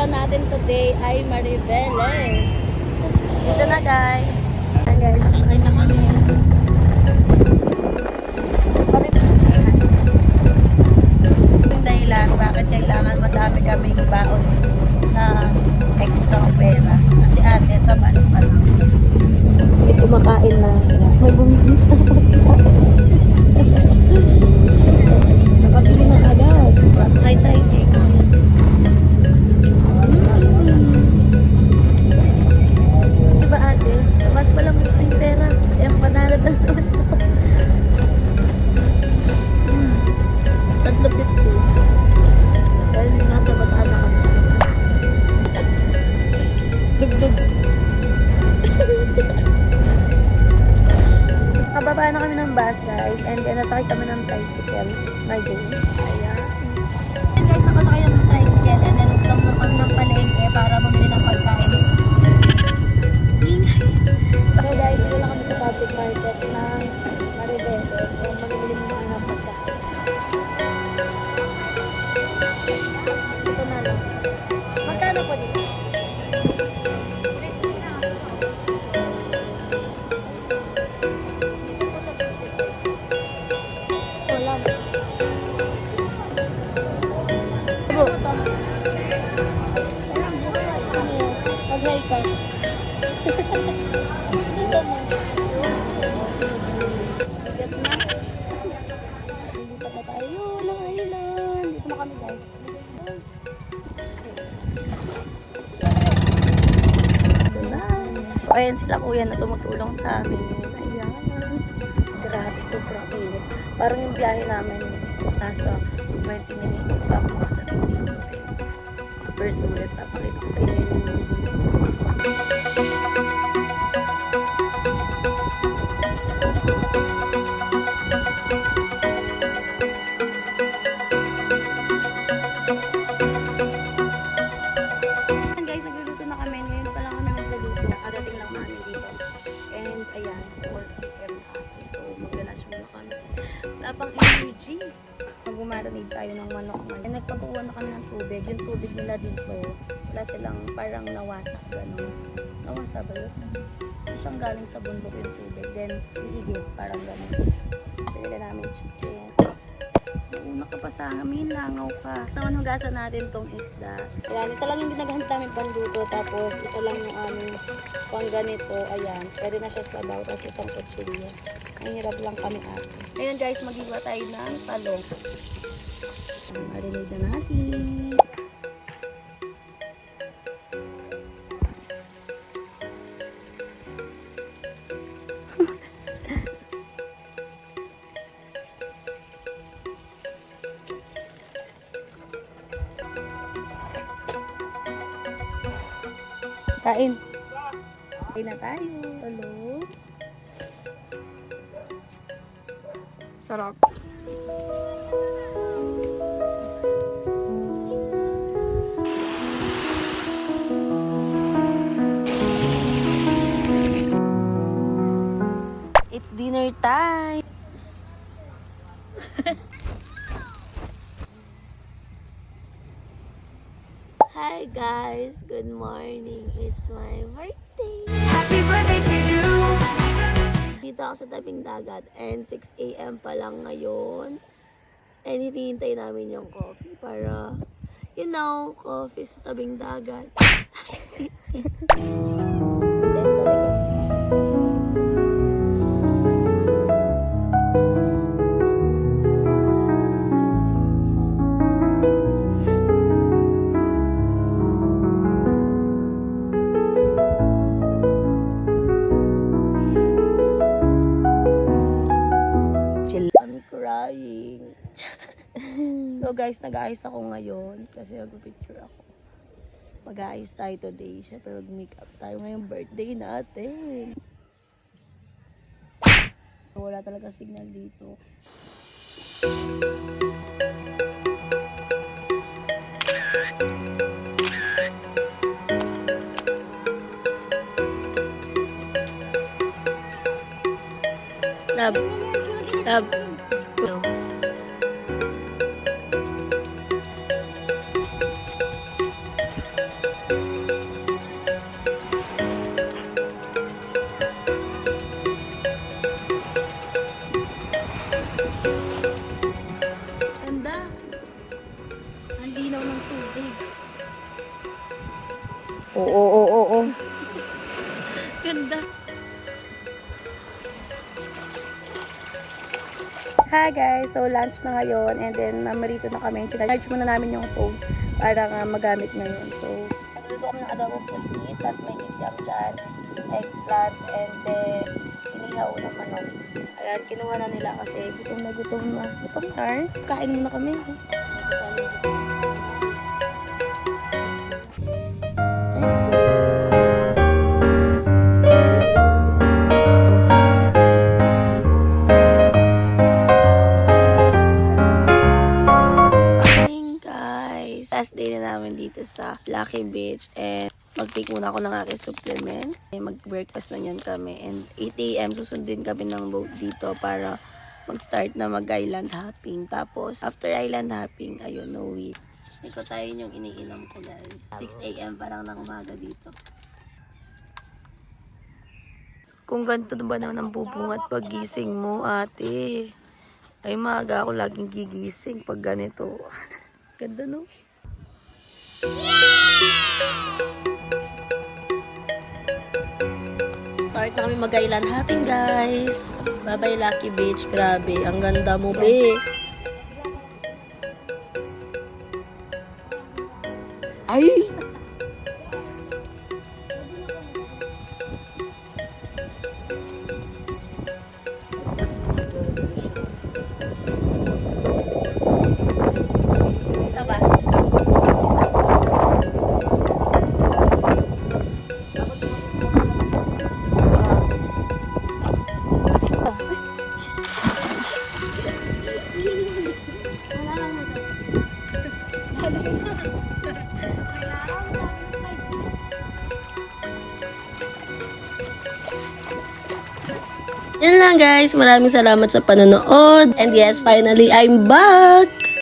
pupuntahan natin today ay Mariveles. Dito na guys. Ayan guys, sakay na kami. Yung dahilan, bakit kailangan madami kaming baon na extra pera. Kasi ate, sa bus pa lang. May kumakain na. May bumibig na nakapili na agad. Try cake. Diba ate? Sa bus pa lang gusto yung pera. Kaya panalo na naman ito. 3.50. Dahil nasa bataan na kami. Dugdug. Kababa na kami ng bus guys. And then nasakay kami ng tricycle. My day. Ayan. Guys, nakasakay ng tricycle. And then ulam na kami ng palengke para bumili ng pagkain. So guys, dito lang kami sa public market ng Mariveles. And mamimili mo mga ng pagkain. Ito na lang. Magkano po dito? Mag-hi ka. Dito mo. Bigat na. Dito na tayo ng island. Dito na kami guys. Dito na. So, ayan sila kuya na tumutulong sa amin. Ayan. Grabe, sobrang init. Parang yung biyahe namin nasa 20 minutes pa ako makatating dito. Super sulit. Napakita ko sa inyo yung guys, nagluluto na kami. Ngayon pa lang kami magluluto. Nakadating lang namin dito. And ayan, 4 PM na. So magla-lunch muna kami. Wala pang energy. Mag-marinate tayo ng manok ngayon. Nagpatuwa na kami ng tubig. Yung tubig nila dito, wala silang parang nawasak gano'n. Nawasa ba yun? Hindi siyang galing sa bundok yung tubig. Then, ihigit, parang gano'n. Pinila namin chicken. Una ka pa sa amin, langaw ka. Sa manugasan natin tong isda. Ayan, isa lang yung dinaghan namin pangluto. Tapos, isa lang yung aming pang ganito. Ayan, pwede na siya sa baw. Tapos isang kutsilyo. Ang hirap lang kami ate. Ayan guys, mag-iwa tayo ng talong. Marinade na natin. Kain. Kain na tayo. Hello. Sarap. It's dinner time. Hi guys, good morning. It's my birthday. Happy birthday to you. Dito ako sa tabing dagat and 6 AM pa lang ngayon. And hinihintay namin yung coffee para, you know, coffee sa tabing dagat. I'm crying. So guys, nag-aayos ako ngayon kasi mag-picture ako. Mag-aayos tayo today. Siyempre mag-makeup tayo ngayong birthday natin. Wala talaga signal dito. Love. Love. Go. Oo. Ganda. Hi guys! So lunch na ngayon and then namarito na kami. Charge muna namin yung phone para nga magamit ngayon. So, nagluluto kami ng adobo pusit, tapos may ityam dyan, eggplant, and then inihaw na manok. Ayan, kinuha na nila kasi gutom na. Gutom na. Kain muna kami. Last day na namin dito sa Lucky Beach and mag-take muna ako ng aking supplement. Mag-breakfast na yan kami and 8 AM susundin kami ng boat dito para mag-start na mag-island hopping. Tapos after island hopping, ayun, uwi. Ito tayo yung iniinom ko guys. 6 AM parang ng umaga dito. Kung ganito ba naman ang bubungat paggising mo, ate? Ay, maaga ako laging gigising pag ganito. Ganda, no? Start na kami mag-island hopping, guys. Bye-bye, Lucky Beach. Grabe, ang ganda mo, be. Ay! Ito ba? Yan lang guys, maraming salamat sa panonood. And yes, finally I'm back!